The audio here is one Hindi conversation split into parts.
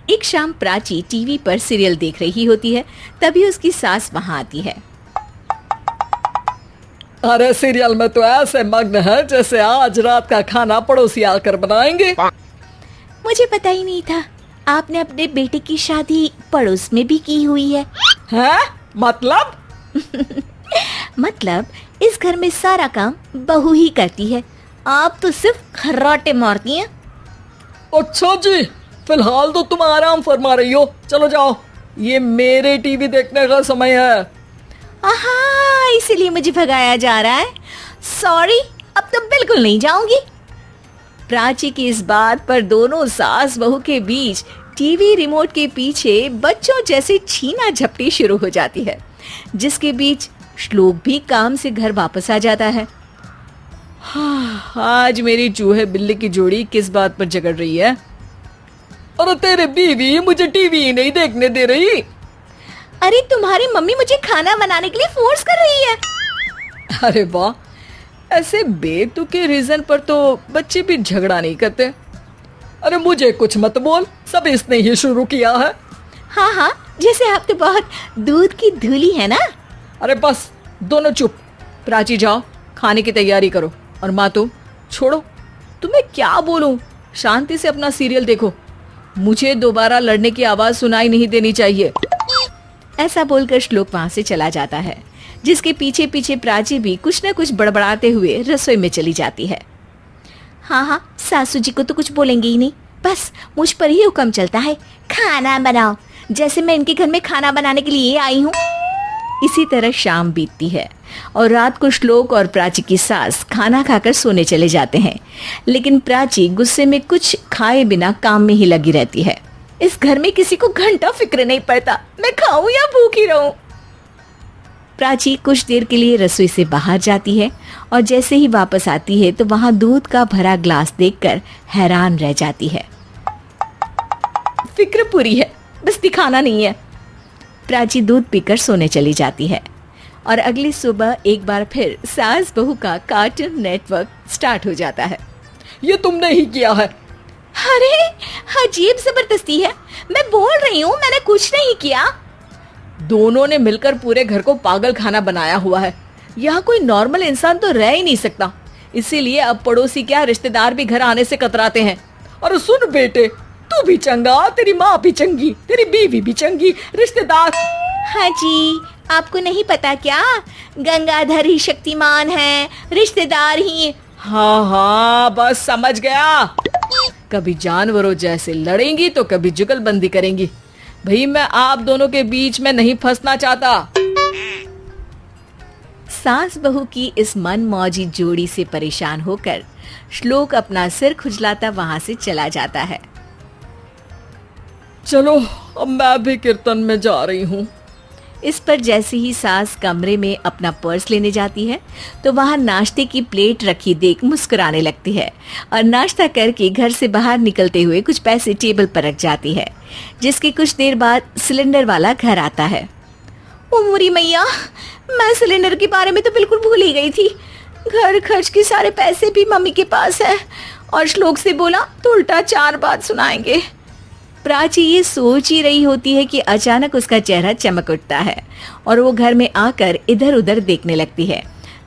एक शाम प्राची टीवी पर सीरियल देख रही होती है, तभी उसकी सास वहां आती है। अरे सीरियल में तो ऐसे मग्न है जैसे आज रात का खाना पड़ोसी आकर बनाएंगे। मुझे पता ही नहीं था आपने अपने बेटे की शादी पड़ोस में भी की हुई है। हैं? मतलब? मतलब इस घर में सारा काम बहू ही करती है, आप तो सिर्फ खर्राटे मारती हैं। अच्छा जी, फिलहाल तो तुम आराम फरमा रही हो, चलो जाओ, ये मेरे टीवी देखने का समय है। आहा, इसीलिए मुझे भगाया जा रहा है। सॉरी, अब तो बिल्कुल नहीं जाऊंगी। प्राची की इस बात पर दोनों सास बहू के बीच टीवी रिमोट के पीछे बच्चों जैसे छीना झपटी शुरू हो जाती है, जिसके बीच श्लोक भी काम से घर वापस आ जाता है। हाँ, आज मेरी चूहे बिल्ली की जोड़ी किस बात पर झगड़ रही है? अरे तेरे बीवी मुझे टीवी ही नहीं देखने दे रही। अरे तुम्हारी मम्मी मुझे खाना बनाने के लिए फोर्स कर रही है। अरे वाह, ऐसे बेतुके रीजन पर तो बच्चे भी झगड़ा नहीं करते। अरे मुझे कुछ मत बोल, सब इसने ही शुरू किया है। हाँ हाँ, जैसे आप तो बहुत दूध की धूली है ना। अरे बस, दोनों चुप। प्राची जाओ, खाने की तैयारी करो। और माँ तुम छोड़ो, तुम्हें क्या बोलूं, शांति से अपना सीरियल देखो, मुझे दोबारा लड़ने की आवाज सुनाई नहीं देनी चाहिए। ऐसा बोलकर श्लोक वहां से चला जाता है, जिसके पीछे पीछे प्राची भी कुछ न कुछ बड़बड़ाते हुए रसोई में चली जाती है। हाँ हाँ, सासू जी को तो कुछ बोलेंगे ही नहीं, बस मुझ पर ही हुक्म चलता है, खाना बनाओ, जैसे मैं इनके घर में खाना बनाने के लिए आई हूँ। इसी तरह शाम बीतती है और रात को श्लोक और प्राची की सास खाना खाकर सोने चले जाते हैं, लेकिन प्राची गुस्से में कुछ खाए बिना काम में ही लगी रहती है। इस घर में किसी को घंटा फिक्र नहीं पड़ता, मैं खाऊं या भूखी रहूं। प्राची कुछ देर के लिए रसोई से बाहर जाती है और जैसे ही वापस आती है तो वहां दूध का भरा ग्लास देखकर हैरान रह जाती है। फिक्र पूरी है, बस दिखाना नहीं है। प्राची दूध पीकर सोने चली जाती है और अगली सुबह एक बार फिर सास बहू का कार्टून नेटवर्क स्टार्ट हो जाता है। ये तुमने ही किया है। अरे अजीब जबरदस्ती है, मैं बोल रही हूँ मैंने कुछ नहीं किया। दोनों ने मिलकर पूरे घर को पागल खाना बनाया हुआ है। यहाँ कोई नॉर्मल इंसान तो रह ही नहीं सकता, इसीलिए अब पड़ोसी क्या रिश्तेदार भी घर आने से कतराते हैं। और सुन बेटे, तू भी चंगा, तेरी माँ भी चंगी, तेरी बीवी भी चंगी, रिश्तेदार। हाँ जी, आपको नहीं पता क्या, गंगाधर ही शक्तिमान है, रिश्तेदार ही। हाँ हाँ, बस समझ गया। कभी जानवरों जैसे लड़ेंगी तो कभी जुगलबंदी करेंगी। भाई मैं आप दोनों के बीच में नहीं फंसना चाहता। सास बहू की इस मन मौजी जोड़ी से परेशान होकर श्लोक अपना सिर खुजलाता वहां से चला जाता है। चलो अब मैं भी कीर्तन में जा रही हूँ। इस पर जैसे ही सास कमरे में अपना पर्स लेने जाती है तो वहां नाश्ते की प्लेट रखी देख मुस्कुराने लगती है और नाश्ता करके घर से बाहर निकलते हुए कुछ पैसे टेबल पर रख जाती है, जिसके कुछ देर बाद सिलेंडर वाला घर आता है। ओ मोरी मैया, मैं सिलेंडर के बारे में तो बिल्कुल भूल ही गई थी। घर खर्च के सारे पैसे भी मम्मी के पास है और श्लोक से बोला तो उल्टा 4 बात सुनाएंगे। प्राची ये सोच ही रही होती है कि अचानक उसका चेहरा चमक उठता है और वो घर में आकर इधर उधर देखने लगती है।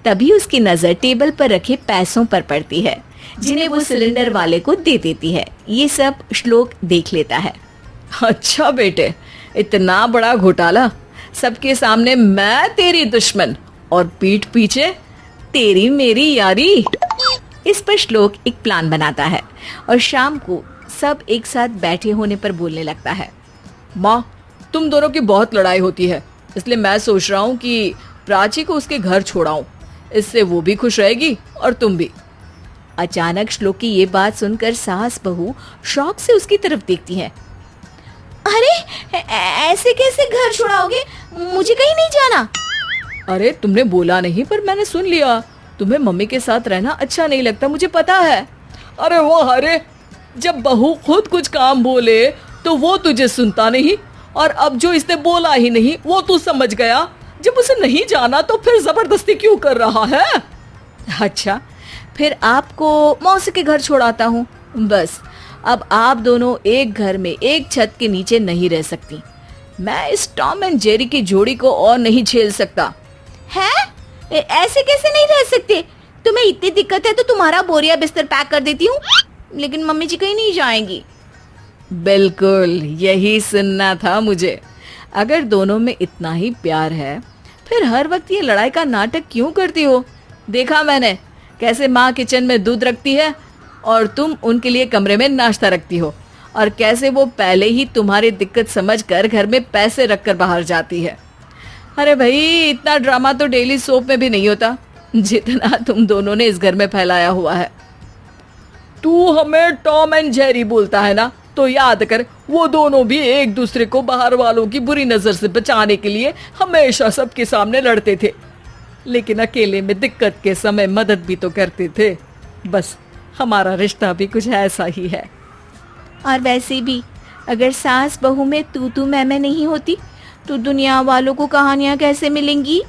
तभी उसकी नजर टेबल पर रखे पैसों पर पड़ती है, जिन्हें वो सिलेंडर वाले को दे देती है। ये सब श्लोक देख लेता है। अच्छा बेटे, इतना बड़ा घोटाला, सबके सामने मैं तेरी दुश्मन और पीठ पीछे तेरी मेरी यारी। इस पर श्लोक एक प्लान बनाता है और शाम को सब एक साथ बैठे होने पर बोलने लगता है। माँ, तुम दोनों की बहुत लड़ाई होती है, इसलिए मैं सोच रहा हूँ कि प्राची को उसके घर छोड़ाऊं, इससे वो भी खुश रहेगी और तुम भी। अचानक श्लोक की ये बात सुनकर सास बहू शौक से उसकी तरफ देखती है। अरे ऐसे कैसे घर छोड़ाओगे, मुझे कहीं नहीं जाना। अरे तुमने बोला नहीं पर मैंने सुन लिया, तुम्हें मम्मी के साथ रहना अच्छा नहीं लगता, मुझे पता है। अरे वाह, अरे जब बहू खुद कुछ काम बोले तो वो तुझे सुनता नहीं, और अब जो इसने बोला ही नहीं वो तू समझ गया। जब उसे नहीं जाना तो फिर जबरदस्ती क्यों कर रहा है? अच्छा, फिर आपको मौसी के घर छोड़ाता हूँ, बस अब आप दोनों एक घर में एक छत के नीचे नहीं रह सकती। मैं इस टॉम एंड जेरी की जोड़ी को और नहीं झेल सकता। है? ऐसे कैसे नहीं रह सकते? तुम्हें इतनी दिक्कत है तो तुम्हारा बोरिया बिस्तर पैक कर देती हूँ, लेकिन मम्मी जी कहीं नहीं जाएंगी। बिल्कुल यही सुनना था मुझे। अगर दोनों में इतना ही प्यार है फिर हर वक्त ये लड़ाई का नाटक क्यों करती हो? देखा मैंने कैसे माँ किचन में दूध रखती है और तुम उनके लिए कमरे में नाश्ता रखती हो, और कैसे वो पहले ही तुम्हारी दिक्कत समझकर घर में पैसे रखकर बाहर जाती है। अरे भाई, इतना ड्रामा तो डेली सोप में भी नहीं होता जितना तुम दोनों ने इस घर में फैलाया हुआ है। तू हमें टॉम एंड जेरी बोलता है ना, तो याद कर वो दोनों भी एक दूसरे को बाहर वालों की बुरी नजर से बचाने के लिए हमेशा सबके सामने लड़ते थे, लेकिन अकेले में दिक्कत के समय मदद भी तो करते थे। बस हमारा रिश्ता भी कुछ ऐसा ही है। और वैसे भी अगर सास बहू में तू मैं नहीं होती तो दुनिया वालों को कहानियां कैसे मिलेंगी?